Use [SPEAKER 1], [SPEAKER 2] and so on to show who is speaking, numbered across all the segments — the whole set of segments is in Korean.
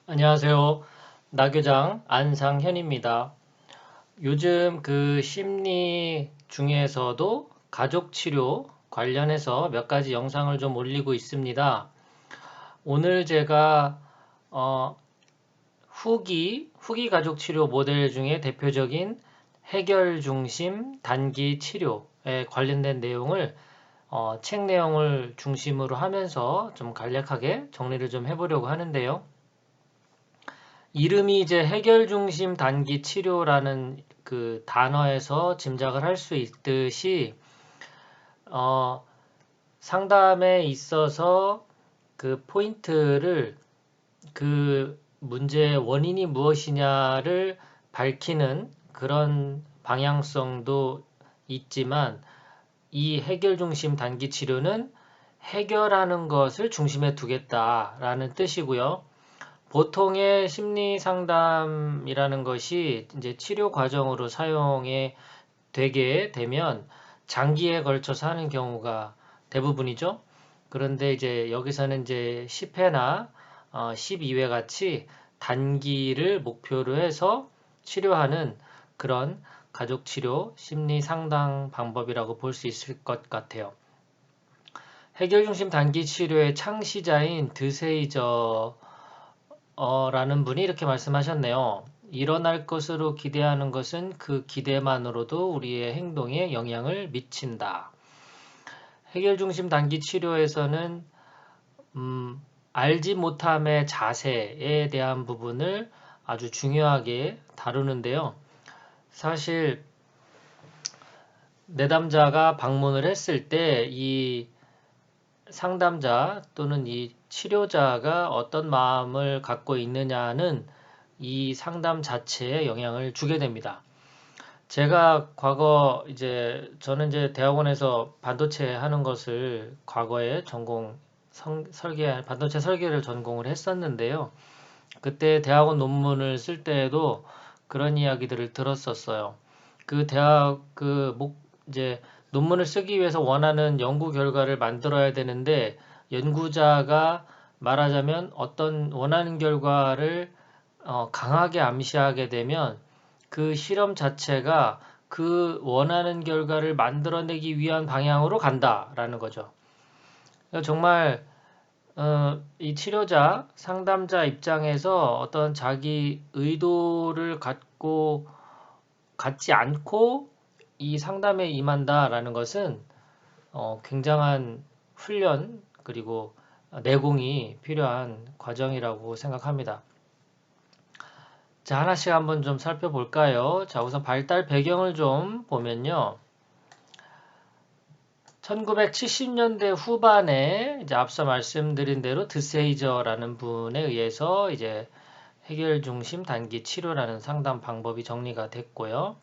[SPEAKER 1] 안녕하세요. 나교장 안상현입니다. 요즘 심리 중에서도 가족 치료 관련해서 몇 가지 영상을 좀 올리고 있습니다. 오늘 제가 어, 후기 가족 치료 모델 중에 대표적인 해결 중심 단기 치료에 관련된 내용을 책 내용을 중심으로 하면서 좀 간략하게 정리를 좀 해보려고 하는데요. 이름이 이제 해결 중심 단기 치료라는 그 단어에서 짐작을 할 수 있듯이 어, 상담에 있어서 그 포인트를 그 문제의 원인이 무엇이냐를 밝히는 그런 방향성도 있지만 이 해결 중심 단기 치료는 해결하는 것을 중심에 두겠다라는 뜻이고요. 보통의 심리 상담이라는 것이 이제 치료 과정으로 사용이 되게 되면 장기에 걸쳐서 하는 경우가 대부분이죠. 그런데 이제 여기서는 이제 10회나 12회 같이 단기를 목표로 해서 치료하는 그런 가족 치료 심리 상담 방법이라고 볼 수 있을 것 같아요. 해결 중심 단기 치료의 창시자인 드세이저 라는 분이 이렇게 말씀하셨네요. 일어날 것으로 기대하는 것은 그 기대만으로도 우리의 행동에 영향을 미친다. 해결 중심 단기 치료에서는 알지 못함의 자세에 대한 부분을 아주 중요하게 다루는데요. 사실 내담자가 방문을 했을 때 이 상담자 또는 이 치료자가 어떤 마음을 갖고 있느냐는 이 상담 자체에 영향을 주게 됩니다. 제가 과거 저는 이제 대학원에서 반도체 하는 것을 과거에 반도체 설계를 전공을 했었는데요. 그때 대학원 논문을 쓸 때에도 그런 이야기들을 들었었어요. 그 대학 이제 논문을 쓰기 위해서 원하는 연구 결과를 만들어야 되는데 연구자가 말하자면 어떤 원하는 결과를 강하게 암시하게 되면 그 실험 자체가 그 원하는 결과를 만들어내기 위한 방향으로 간다라는 거죠. 그러니까 정말 이 치료자, 상담자 입장에서 어떤 자기 의도를 갖지 않고 이 상담에 임한다라는 것은 굉장한 훈련 그리고 내공이 필요한 과정이라고 생각합니다. 자, 하나씩 한번 좀 살펴볼까요? 자, 우선 발달 배경을 좀 보면요. 1970년대 후반에 이제 앞서 말씀드린 대로 드세이저라는 분에 의해서 이제 해결 중심 단기 치료라는 상담 방법이 정리가 됐고요.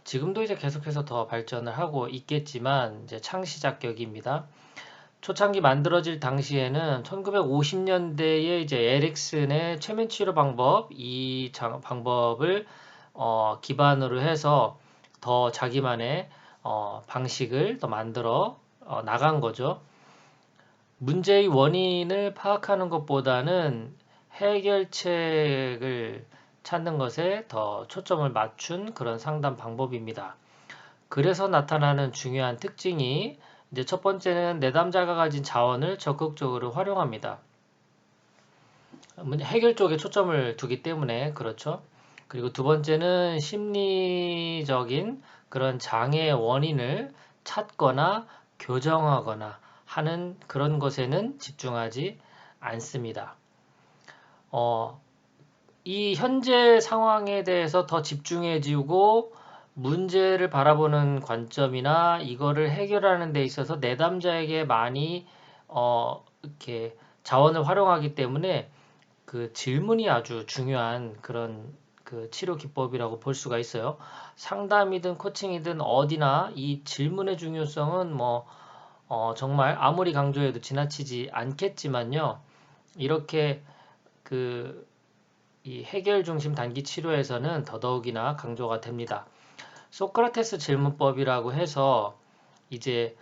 [SPEAKER 1] 지금도 이제 계속해서 더 발전을 하고 있겠지만 이제 창시작격입니다. 초창기 만들어질 당시에는 1950년대에 이제 에릭슨의 최면 치료 방법 이 방법을 기반으로 해서 더 자기만의 방식을 더 만들어 나간 거죠. 문제의 원인을 파악하는 것보다는 해결책을 찾는 것에 더 초점을 맞춘 그런 상담 방법입니다. 그래서 나타나는 중요한 특징이 이제 첫 번째는 내담자가 가진 자원을 적극적으로 활용합니다. 해결 쪽에 초점을 두기 때문에 그렇죠. 그리고 두 번째는 심리적인 그런 장애의 원인을 찾거나 교정하거나 하는 그런 것에는 집중하지 않습니다. 이 현재 상황에 대해서 더 집중해지고 문제를 바라보는 관점이나 이거를 해결하는 데 있어서 내담자에게 많이 이렇게 자원을 활용하기 때문에 그 질문이 아주 중요한 그런 그 치료 기법이라고 볼 수가 있어요. 상담이든 코칭이든 어디나 이 질문의 중요성은 정말 아무리 강조해도 지나치지 않겠지만요. 이렇게 그 이 해결 중심 단기 치료에서는 더더욱이나 강조가 됩니다. 소크라테스 질문법이라고 해서 이제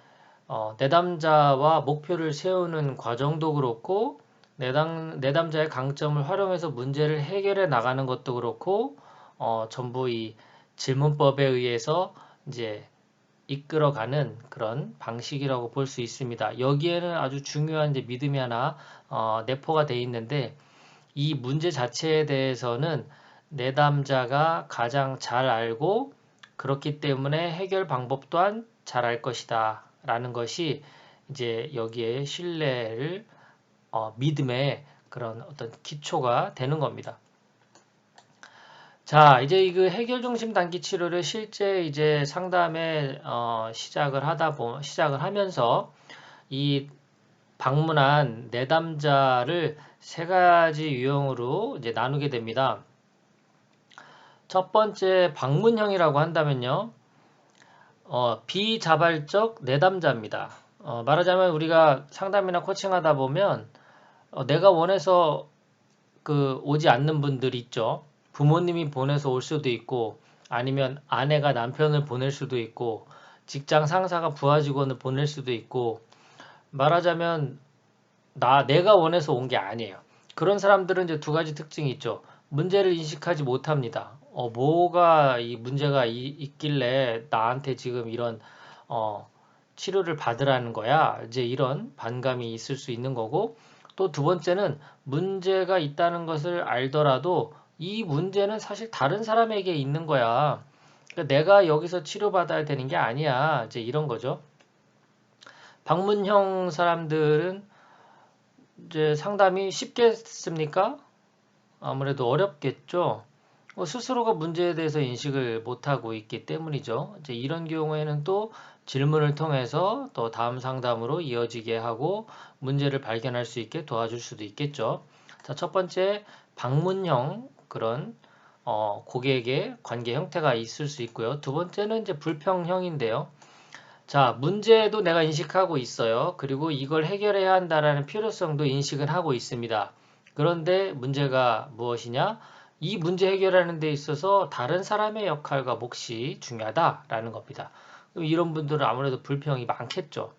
[SPEAKER 1] 내담자와 목표를 세우는 과정도 그렇고 내담자의 강점을 활용해서 문제를 해결해 나가는 것도 그렇고, 전부 이 질문법에 의해서 이제 이끌어가는 그런 방식이라고 볼 수 있습니다. 여기에는 아주 중요한 이제 믿음이 하나 내포가 되어 있는데, 이 문제 자체에 대해서는 내담자가 가장 잘 알고 그렇기 때문에 해결 방법 또한 잘 알 것이다 라는 것이 이제 여기에 신뢰를 믿음의 그런 어떤 기초가 되는 겁니다. 자, 이제 이 그 해결 중심 단기 치료를 실제 이제 상담에 시작을 하면서 이 방문한 내담자를 세 가지 유형으로 이제 나누게 됩니다. 첫 번째 방문형이라고 한다면요, 비자발적 내담자입니다. 말하자면 우리가 상담이나 코칭하다 보면 내가 원해서 그 오지 않는 분들이 있죠. 부모님이 보내서 올 수도 있고, 아니면 아내가 남편을 보낼 수도 있고, 직장 상사가 부하 직원을 보낼 수도 있고, 말하자면 내가 원해서 온 게 아니에요. 그런 사람들은 이제 두 가지 특징이 있죠. 문제를 인식하지 못합니다. 뭐가 이 문제가 있길래 나한테 지금 이런 치료를 받으라는 거야. 이제 이런 반감이 있을 수 있는 거고, 또 두 번째는 문제가 있다는 것을 알더라도 이 문제는 사실 다른 사람에게 있는 거야. 그러니까 내가 여기서 치료받아야 되는 게 아니야. 이제 이런 거죠. 방문형 사람들은 이제 상담이 쉽겠습니까? 아무래도 어렵겠죠. 스스로가 문제에 대해서 인식을 못하고 있기 때문이죠. 이제 이런 경우에는 또 질문을 통해서 또 다음 상담으로 이어지게 하고 문제를 발견할 수 있게 도와줄 수도 있겠죠. 자, 첫 번째 방문형 그런 고객의 관계 형태가 있을 수 있고요. 두 번째는 이제 불평형인데요. 자, 문제도 내가 인식하고 있어요. 그리고 이걸 해결해야 한다라는 필요성도 인식을 하고 있습니다. 그런데 문제가 무엇이냐? 이 문제 해결하는 데 있어서 다른 사람의 역할과 몫이 중요하다라는 겁니다. 그럼 이런 분들은 아무래도 불평이 많겠죠.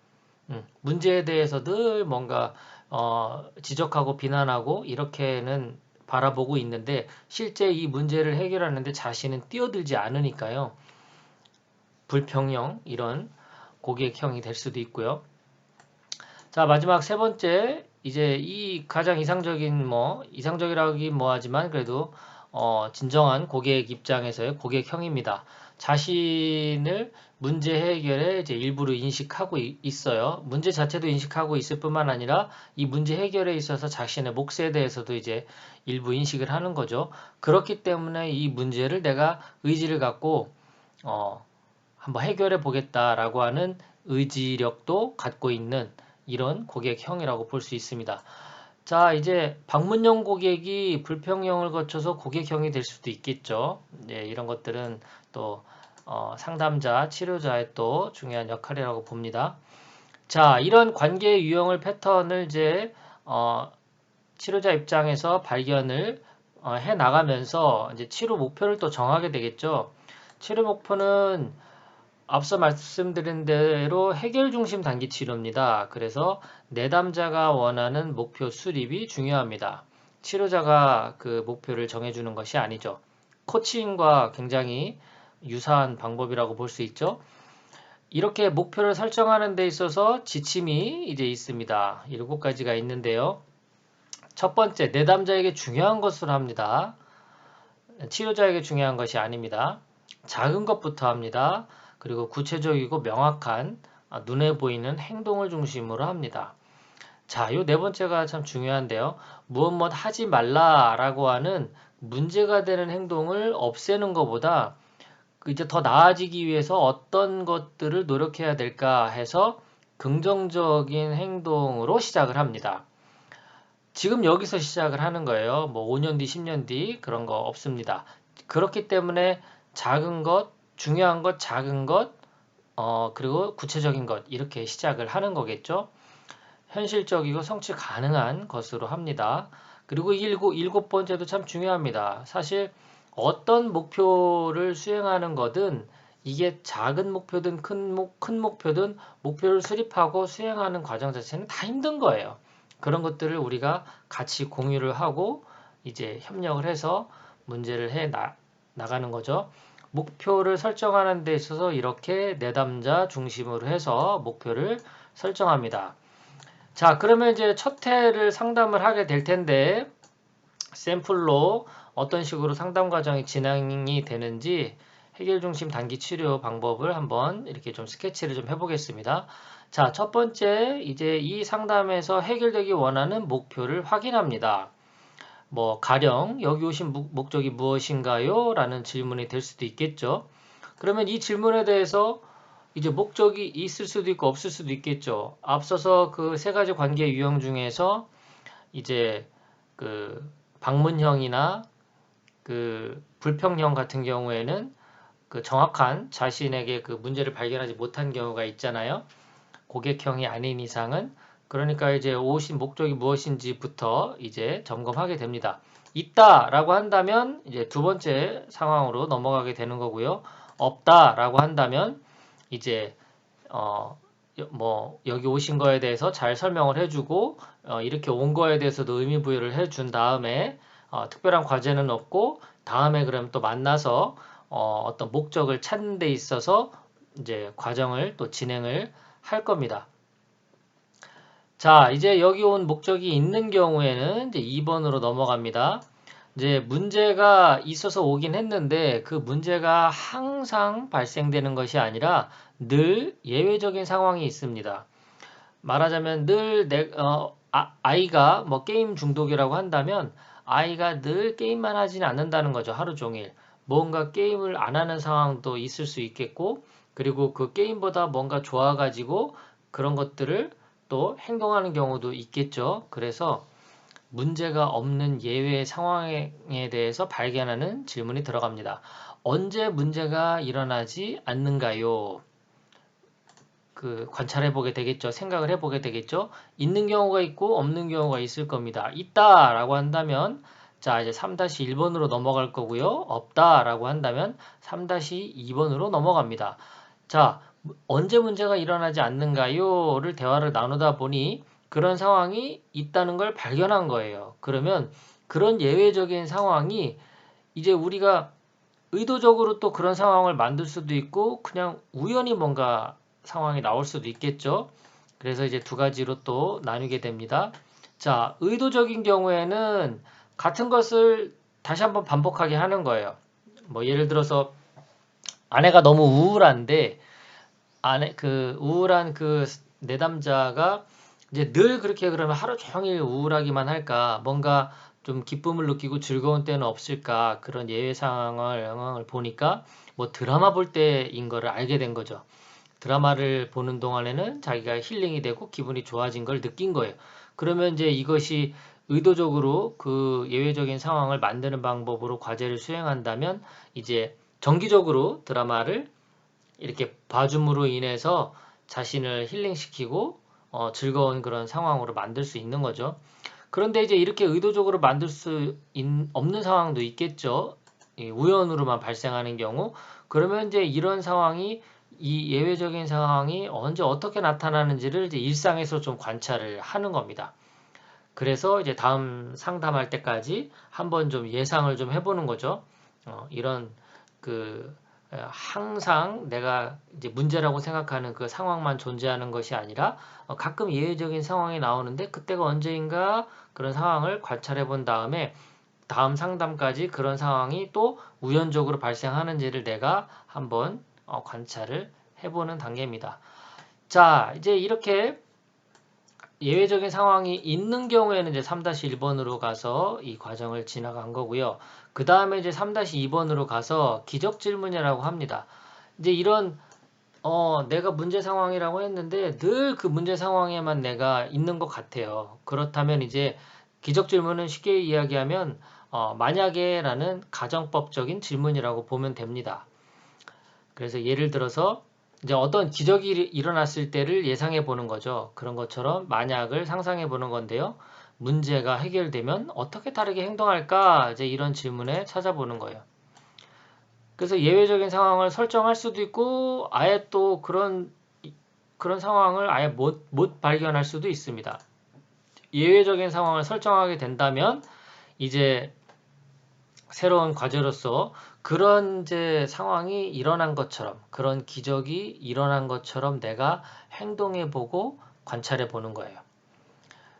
[SPEAKER 1] 문제에 대해서 늘 뭔가 지적하고 비난하고 이렇게는 바라보고 있는데 실제 이 문제를 해결하는데 자신은 뛰어들지 않으니까요. 불평형 이런 고객형이 될 수도 있고요. 자, 마지막 세 번째, 이제 이 가장 이상적이라기 뭐하지만 그래도 진정한 고객 입장에서의 고객형입니다. 자신을 문제 해결에 이제 일부러 인식하고 있어요. 문제 자체도 인식하고 있을 뿐만 아니라 이 문제 해결에 있어서 자신의 몫에 대해서도 이제 일부 인식을 하는 거죠. 그렇기 때문에 이 문제를 내가 의지를 갖고 한번 해결해 보겠다라고 하는 의지력도 갖고 있는 이런 고객형이라고 볼 수 있습니다. 자, 이제 방문형 고객이 불평형을 거쳐서 고객형이 될 수도 있겠죠. 네, 이런 것들은 또 상담자, 치료자의 또 중요한 역할이라고 봅니다. 자, 이런 관계 유형을 패턴을 이제 치료자 입장에서 발견을 해 나가면서 이제 치료 목표를 또 정하게 되겠죠. 치료 목표는 앞서 말씀드린 대로 해결 중심 단기 치료입니다. 그래서 내담자가 원하는 목표 수립이 중요합니다. 치료자가 그 목표를 정해주는 것이 아니죠. 코칭과 굉장히 유사한 방법이라고 볼 수 있죠. 이렇게 목표를 설정하는 데 있어서 지침이 이제 있습니다. 7가지가 있는데요. 첫 번째, 내담자에게 중요한 것을 합니다. 치료자에게 중요한 것이 아닙니다. 작은 것부터 합니다. 그리고 구체적이고 명확한 눈에 보이는 행동을 중심으로 합니다. 자, 요 네 번째가 참 중요한데요. 무엇 하지 말라라고 하는 문제가 되는 행동을 없애는 것보다 이제 더 나아지기 위해서 어떤 것들을 노력해야 될까 해서 긍정적인 행동으로 시작을 합니다. 지금 여기서 시작을 하는 거예요. 뭐 5년 뒤, 10년 뒤 그런 거 없습니다. 그렇기 때문에 작은 것, 중요한 것, 작은 것, 그리고 구체적인 것 이렇게 시작을 하는 거겠죠. 현실적이고 성취 가능한 것으로 합니다. 그리고 일곱 번째도 참 중요합니다. 사실 어떤 목표를 수행하는 거든 이게 작은 목표든 큰 목표든 목표를 수립하고 수행하는 과정 자체는 다 힘든 거예요. 그런 것들을 우리가 같이 공유를 하고 이제 협력을 해서 문제를 나가는 거죠. 목표를 설정하는 데 있어서 이렇게 내담자 중심으로 해서 목표를 설정합니다. 자, 그러면 이제 첫 회를 상담을 하게 될 텐데 샘플로 어떤 식으로 상담 과정이 진행이 되는지 해결 중심 단기 치료 방법을 한번 이렇게 좀 스케치를 좀 해보겠습니다. 자, 첫 번째 이제 이 상담에서 해결되기 원하는 목표를 확인합니다. 뭐 가령 여기 오신 목적이 무엇인가요? 라는 질문이 될 수도 있겠죠. 그러면 이 질문에 대해서 이제 목적이 있을 수도 있고 없을 수도 있겠죠. 앞서서 그 세 가지 관계 유형 중에서 이제 그 방문형이나 그 불평형 같은 경우에는 그 정확한 자신에게 그 문제를 발견하지 못한 경우가 있잖아요. 고객형이 아닌 이상은. 그러니까 이제 오신 목적이 무엇인지부터 이제 점검하게 됩니다. 있다라고 한다면 이제 두 번째 상황으로 넘어가게 되는 거고요. 없다라고 한다면 이제 뭐 여기 오신 거에 대해서 잘 설명을 해주고 이렇게 온 거에 대해서도 의미 부여를 해준 다음에 특별한 과제는 없고 다음에 그럼 또 만나서 어떤 목적을 찾는 데 있어서 이제 과정을 또 진행을 할 겁니다. 자, 이제 여기 온 목적이 있는 경우에는 이제 2번으로 넘어갑니다. 이제 문제가 있어서 오긴 했는데 그 문제가 항상 발생되는 것이 아니라 늘 예외적인 상황이 있습니다. 말하자면 늘 아이가 뭐 게임 중독이라고 한다면 아이가 늘 게임만 하지는 않는다는 거죠. 하루 종일. 뭔가 게임을 안 하는 상황도 있을 수 있겠고 그리고 그 게임보다 뭔가 좋아가지고 그런 것들을 또 행동하는 경우도 있겠죠. 그래서 문제가 없는 예외 상황에 대해서 발견하는 질문이 들어갑니다. 언제 문제가 일어나지 않는가요? 그 관찰해 보게 되겠죠. 생각을 해 보게 되겠죠. 있는 경우가 있고 없는 경우가 있을 겁니다. 있다라고 한다면 자, 이제 3-1번으로 넘어갈 거고요. 없다라고 한다면 3-2번으로 넘어갑니다. 자, 언제 문제가 일어나지 않는가요?를 대화를 나누다 보니 그런 상황이 있다는 걸 발견한 거예요. 그러면 그런 예외적인 상황이 이제 우리가 의도적으로 또 그런 상황을 만들 수도 있고 그냥 우연히 뭔가 상황이 나올 수도 있겠죠. 그래서 이제 두 가지로 또 나누게 됩니다. 자, 의도적인 경우에는 같은 것을 다시 한번 반복하게 하는 거예요. 뭐 예를 들어서 아내가 너무 우울한데 그 우울한 그 내담자가 이제 늘 그렇게 그러면 하루 종일 우울하기만 할까? 뭔가 좀 기쁨을 느끼고 즐거운 때는 없을까? 그런 예외 상황을 보니까 뭐 드라마 볼 때인 거를 알게 된 거죠. 드라마를 보는 동안에는 자기가 힐링이 되고 기분이 좋아진 걸 느낀 거예요. 그러면 이제 이것이 의도적으로 그 예외적인 상황을 만드는 방법으로 과제를 수행한다면 이제 정기적으로 드라마를 이렇게 봐줌으로 인해서 자신을 힐링시키고 즐거운 그런 상황으로 만들 수 있는 거죠. 그런데 이제 이렇게 의도적으로 만들 수 없는 상황도 있겠죠. 우연으로만 발생하는 경우. 그러면 이제 이런 상황이 이 예외적인 상황이 언제 어떻게 나타나는지를 이제 일상에서 좀 관찰을 하는 겁니다. 그래서 이제 다음 상담할 때까지 한번 좀 예상을 좀 해보는 거죠. 이런 그 항상 내가 이제 문제라고 생각하는 그 상황만 존재하는 것이 아니라 가끔 예외적인 상황이 나오는데 그때가 언제인가 그런 상황을 관찰해 본 다음에 다음 상담까지 그런 상황이 또 우연적으로 발생하는지를 내가 한번 관찰을 해보는 단계입니다. 자, 이제 이렇게 예외적인 상황이 있는 경우에는 이제 3-1번으로 가서 이 과정을 지나간 거고요. 그 다음에 이제 3-2번으로 가서 기적 질문이라고 합니다. 이제 이런 내가 문제 상황이라고 했는데 늘 그 문제 상황에만 내가 있는 것 같아요. 그렇다면 이제 기적 질문은 쉽게 이야기하면 만약에라는 가정법적인 질문이라고 보면 됩니다. 그래서 예를 들어서 이제 어떤 기적이 일어났을 때를 예상해 보는 거죠. 그런 것처럼 만약을 상상해 보는 건데요. 문제가 해결되면 어떻게 다르게 행동할까? 이제 이런 질문에 찾아보는 거예요. 그래서 예외적인 상황을 설정할 수도 있고 아예 또 그런 상황을 아예 못 발견할 수도 있습니다. 예외적인 상황을 설정하게 된다면 이제 새로운 과제로서 그런 이제 상황이 일어난 것처럼, 그런 기적이 일어난 것처럼 내가 행동해보고 관찰해보는 거예요.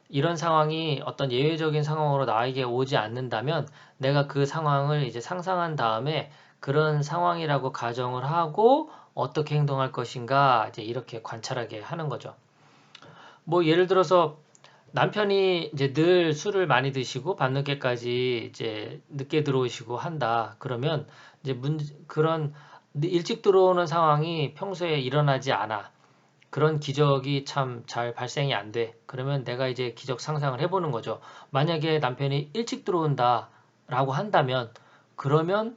[SPEAKER 1] 이런 상황이 어떤 예외적인 상황으로 나에게 오지 않는다면 내가 그 상황을 이제 상상한 다음에 그런 상황이라고 가정을 하고 어떻게 행동할 것인가 이제 이렇게 관찰하게 하는 거죠. 뭐 예를 들어서 남편이 이제 늘 술을 많이 드시고 밤늦게까지 이제 늦게 들어오시고 한다. 그러면 이제 그런 일찍 들어오는 상황이 평소에 일어나지 않아. 그런 기적이 참 잘 발생이 안 돼. 그러면 내가 이제 기적 상상을 해보는 거죠. 만약에 남편이 일찍 들어온다라고 한다면 그러면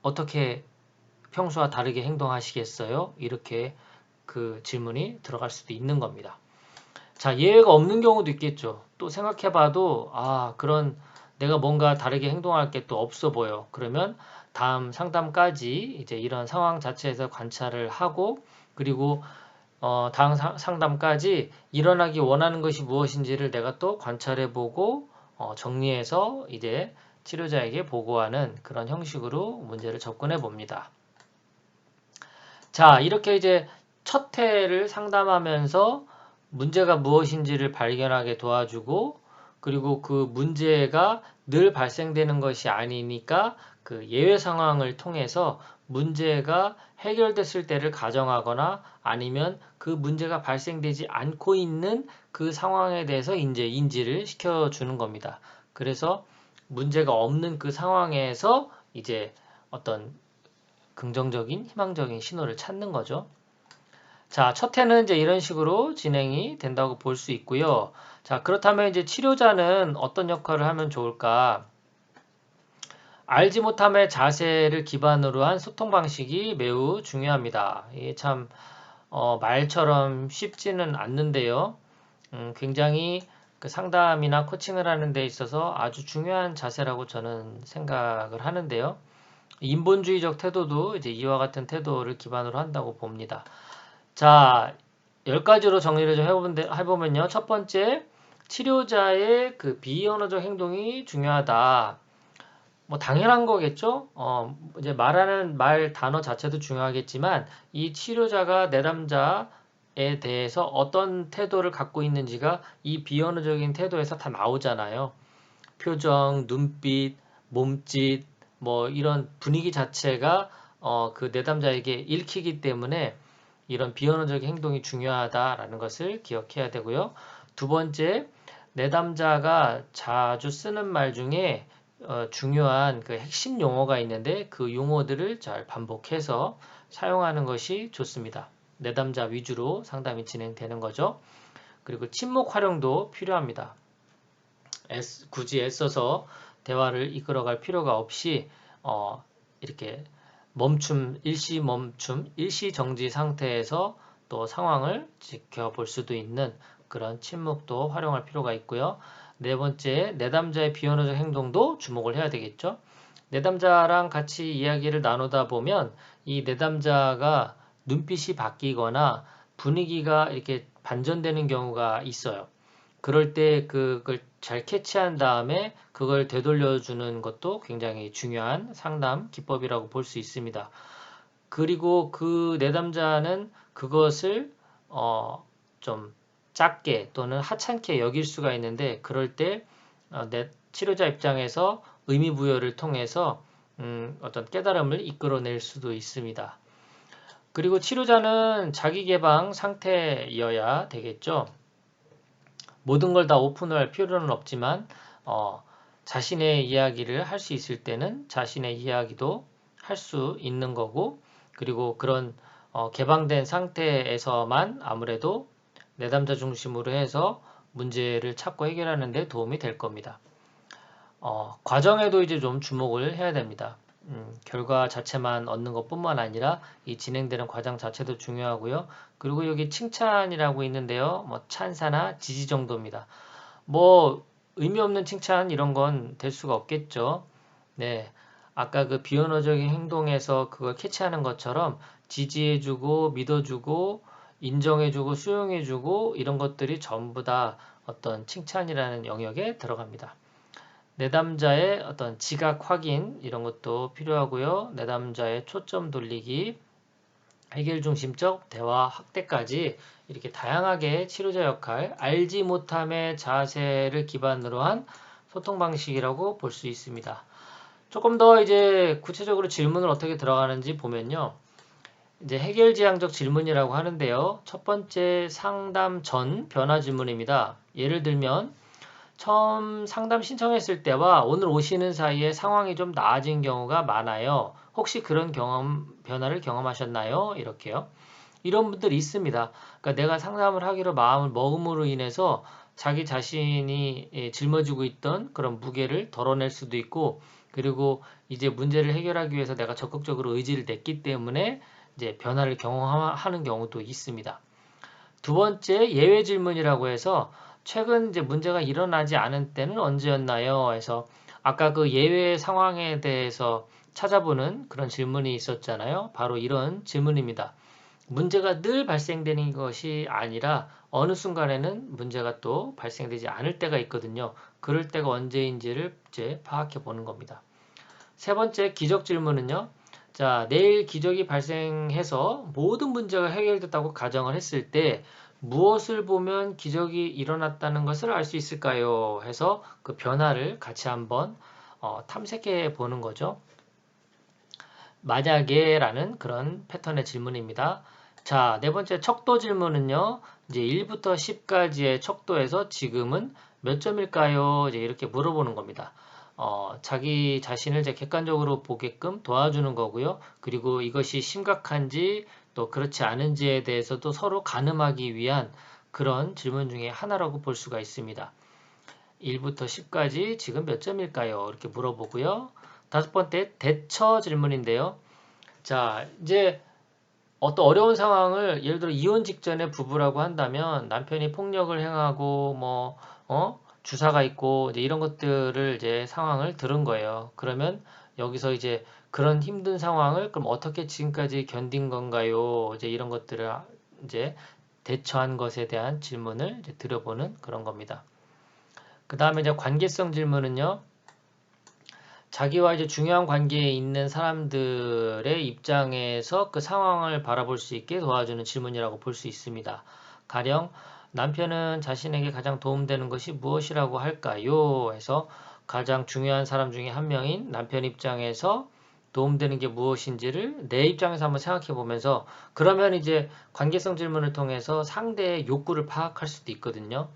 [SPEAKER 1] 어떻게 평소와 다르게 행동하시겠어요? 이렇게 그 질문이 들어갈 수도 있는 겁니다. 자, 예외가 없는 경우도 있겠죠. 또 생각해봐도, 그런 내가 뭔가 다르게 행동할 게 또 없어 보여. 그러면 다음 상담까지 이제 이런 상황 자체에서 관찰을 하고, 그리고 다음 상담까지 일어나기 원하는 것이 무엇인지를 내가 또 관찰해보고, 정리해서 이제 치료자에게 보고하는 그런 형식으로 문제를 접근해 봅니다. 자, 이렇게 이제 첫 회를 상담하면서 문제가 무엇인지를 발견하게 도와주고, 그리고 그 문제가 늘 발생되는 것이 아니니까 그 예외 상황을 통해서 문제가 해결됐을 때를 가정하거나 아니면 그 문제가 발생되지 않고 있는 그 상황에 대해서 이제 인지를 시켜주는 겁니다. 그래서 문제가 없는 그 상황에서 이제 어떤 긍정적인, 희망적인 신호를 찾는 거죠. 자, 첫 회는 이제 이런 식으로 진행이 된다고 볼 수 있고요. 자, 그렇다면 이제 치료자는 어떤 역할을 하면 좋을까? 알지 못함의 자세를 기반으로 한 소통 방식이 매우 중요합니다. 이게 참 말처럼 쉽지는 않는데요. 굉장히 그 상담이나 코칭을 하는 데 있어서 아주 중요한 자세라고 저는 생각을 하는데요. 인본주의적 태도도 이제 이와 같은 태도를 기반으로 한다고 봅니다. 자, 10가지로 정리를 좀 해보면요. 첫 번째, 치료자의 그 비언어적 행동이 중요하다. 뭐 당연한 거겠죠? 이제 말하는 말 단어 자체도 중요하겠지만 이 치료자가 내담자에 대해서 어떤 태도를 갖고 있는지가 이 비언어적인 태도에서 다 나오잖아요. 표정, 눈빛, 몸짓, 뭐 이런 분위기 자체가 그 내담자에게 읽히기 때문에 이런 비언어적 행동이 중요하다라는 것을 기억해야 되고요. 두 번째, 내담자가 자주 쓰는 말 중에 중요한 그 핵심 용어가 있는데 그 용어들을 잘 반복해서 사용하는 것이 좋습니다. 내담자 위주로 상담이 진행되는 거죠. 그리고 침묵 활용도 필요합니다. 굳이 애써서 대화를 이끌어갈 필요가 없이 이렇게 일시 정지 상태에서 또 상황을 지켜볼 수도 있는 그런 침묵도 활용할 필요가 있고요. 네 번째, 내담자의 비언어적 행동도 주목을 해야 되겠죠. 내담자랑 같이 이야기를 나누다 보면 이 내담자가 눈빛이 바뀌거나 분위기가 이렇게 반전되는 경우가 있어요. 그럴 때 그걸 잘 캐치한 다음에 그걸 되돌려주는 것도 굉장히 중요한 상담 기법이라고 볼 수 있습니다. 그리고 그 내담자는 그것을 좀 작게 또는 하찮게 여길 수가 있는데 그럴 때 치료자 입장에서 의미부여를 통해서 어떤 깨달음을 이끌어낼 수도 있습니다. 그리고 치료자는 자기개방 상태여야 되겠죠. 모든 걸 다 오픈을 할 필요는 없지만 자신의 이야기를 할 수 있을 때는 자신의 이야기도 할 수 있는 거고 그리고 그런 개방된 상태에서만 아무래도 내담자 중심으로 해서 문제를 찾고 해결하는 데 도움이 될 겁니다. 과정에도 이제 좀 주목을 해야 됩니다. 결과 자체만 얻는 것뿐만 아니라 이 진행되는 과정 자체도 중요하고요. 그리고 여기 칭찬이라고 있는데요. 뭐 찬사나 지지 정도입니다. 뭐 의미 없는 칭찬 이런 건 될 수가 없겠죠. 네. 아까 그 비언어적인 행동에서 그걸 캐치하는 것처럼 지지해주고 믿어주고 인정해주고 수용해주고 이런 것들이 전부 다 어떤 칭찬이라는 영역에 들어갑니다. 내담자의 어떤 지각 확인 이런 것도 필요하고요. 내담자의 초점 돌리기, 해결 중심적 대화 확대까지 이렇게 다양하게 치료자 역할, 알지 못함의 자세를 기반으로 한 소통 방식이라고 볼 수 있습니다. 조금 더 이제 구체적으로 질문을 어떻게 들어가는지 보면요. 이제 해결지향적 질문이라고 하는데요. 첫 번째 상담 전 변화 질문입니다. 예를 들면 처음 상담 신청했을 때와 오늘 오시는 사이에 상황이 좀 나아진 경우가 많아요. 혹시 그런 변화를 경험하셨나요? 이렇게요. 이런 분들이 있습니다. 그러니까 내가 상담을 하기로 마음을 먹음으로 인해서 자기 자신이 짊어지고 있던 그런 무게를 덜어낼 수도 있고, 그리고 이제 문제를 해결하기 위해서 내가 적극적으로 의지를 냈기 때문에 이제 변화를 경험하는 경우도 있습니다. 두 번째 예외 질문이라고 해서 최근 이제 문제가 일어나지 않은 때는 언제였나요? 해서 아까 그 예외 상황에 대해서 찾아보는 그런 질문이 있었잖아요. 바로 이런 질문입니다. 문제가 늘 발생되는 것이 아니라 어느 순간에는 문제가 또 발생되지 않을 때가 있거든요. 그럴 때가 언제인지를 이제 파악해 보는 겁니다. 세 번째 기적 질문은요. 자, 내일 기적이 발생해서 모든 문제가 해결됐다고 가정을 했을 때 무엇을 보면 기적이 일어났다는 것을 알 수 있을까요? 해서 그 변화를 같이 한번 탐색해 보는 거죠. 만약에 라는 그런 패턴의 질문입니다. 자, 네 번째 척도 질문은요. 이제 1부터 10까지의 척도에서 지금은 몇 점일까요? 이제 이렇게 물어보는 겁니다. 자기 자신을 이제 객관적으로 보게끔 도와주는 거고요. 그리고 이것이 심각한지 또 그렇지 않은지에 대해서도 서로 가늠하기 위한 그런 질문 중에 하나라고 볼 수가 있습니다. 1부터 10까지 지금 몇 점일까요? 이렇게 물어보고요. 다섯 번째 대처 질문인데요. 자, 이제 어떤 어려운 상황을 예를 들어 이혼 직전에 부부라고 한다면 남편이 폭력을 행하고 주사가 있고 이제 이런 것들을 이제 상황을 들은 거예요. 그러면 여기서 이제 그런 힘든 상황을 그럼 어떻게 지금까지 견딘 건가요? 이제 이런 것들을 이제 대처한 것에 대한 질문을 이제 드려보는 그런 겁니다. 그 다음에 이제 관계성 질문은요. 자기와 이제 중요한 관계에 있는 사람들의 입장에서 그 상황을 바라볼 수 있게 도와주는 질문이라고 볼 수 있습니다. 가령 남편은 자신에게 가장 도움되는 것이 무엇이라고 할까요? 해서 가장 중요한 사람 중에 한 명인 남편 입장에서 도움되는 게 무엇인지를 내 입장에서 한번 생각해 보면서 그러면 이제 관계성 질문을 통해서 상대의 욕구를 파악할 수도 있거든요.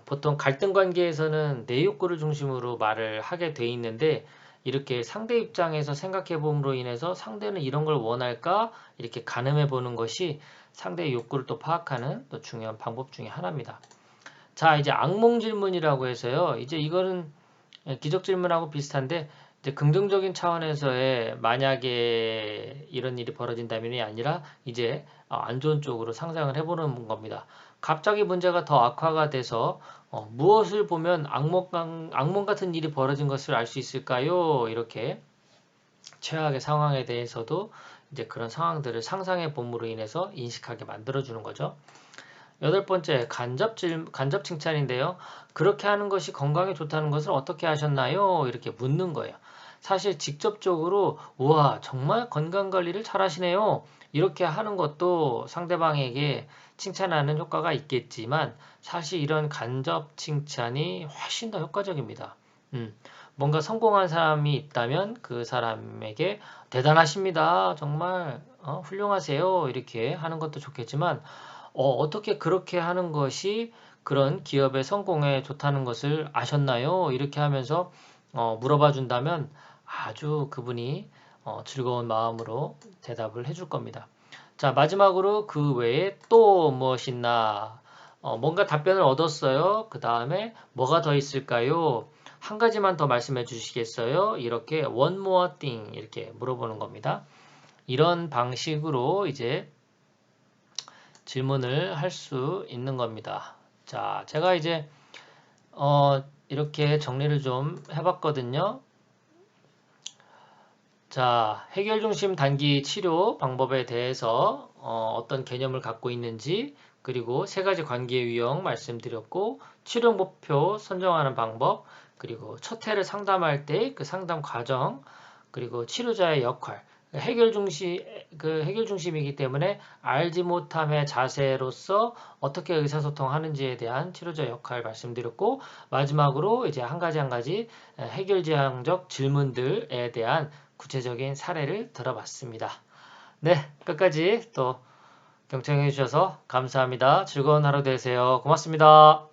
[SPEAKER 1] 보통 갈등 관계에서는 내 욕구를 중심으로 말을 하게 돼 있는데 이렇게 상대 입장에서 생각해 봄으로 인해서 상대는 이런 걸 원할까? 이렇게 가늠해 보는 것이 상대의 욕구를 또 파악하는 또 중요한 방법 중에 하나입니다. 자, 이제 악몽 질문이라고 해서요. 이제 이거는 기적 질문하고 비슷한데 이제 긍정적인 차원에서의 만약에 이런 일이 벌어진다면이 아니라 이제 안 좋은 쪽으로 상상을 해보는 겁니다. 갑자기 문제가 더 악화가 돼서 무엇을 보면 악몽 같은 일이 벌어진 것을 알 수 있을까요? 이렇게 최악의 상황에 대해서도 이제 그런 상황들을 상상해 봄으로 인해서 인식하게 만들어주는 거죠. 여덟 번째, 간접 칭찬인데요. 그렇게 하는 것이 건강에 좋다는 것을 어떻게 하셨나요? 이렇게 묻는 거예요. 사실 직접적으로, 우와, 정말 건강 관리를 잘 하시네요. 이렇게 하는 것도 상대방에게 칭찬하는 효과가 있겠지만, 사실 이런 간접 칭찬이 훨씬 더 효과적입니다. 뭔가 성공한 사람이 있다면 그 사람에게 대단하십니다. 정말 훌륭하세요. 이렇게 하는 것도 좋겠지만, 어떻게 그렇게 하는 것이 그런 기업의 성공에 좋다는 것을 아셨나요? 이렇게 하면서 물어봐 준다면 아주 그분이 즐거운 마음으로 대답을 해줄 겁니다. 자, 마지막으로 그 외에 또 무엇 있나? 뭔가 답변을 얻었어요. 그 다음에 뭐가 더 있을까요? 한 가지만 더 말씀해 주시겠어요? 이렇게 one more thing 이렇게 물어보는 겁니다. 이런 방식으로 이제 질문을 할 수 있는 겁니다. 자, 제가 이제 이렇게 정리를 좀 해봤거든요. 자, 해결 중심 단기 치료 방법에 대해서 어떤 개념을 갖고 있는지, 그리고 3가지 관계 유형 말씀드렸고, 치료 목표 선정하는 방법, 그리고 첫 회를 상담할 때 그 상담 과정, 그리고 치료자의 역할, 해결 중심이기 때문에 알지 못함의 자세로서 어떻게 의사소통하는지에 대한 치료자 역할 말씀드렸고, 마지막으로 이제 한 가지 해결 지향적 질문들에 대한 구체적인 사례를 들어봤습니다. 네, 끝까지 또 경청해 주셔서 감사합니다. 즐거운 하루 되세요. 고맙습니다.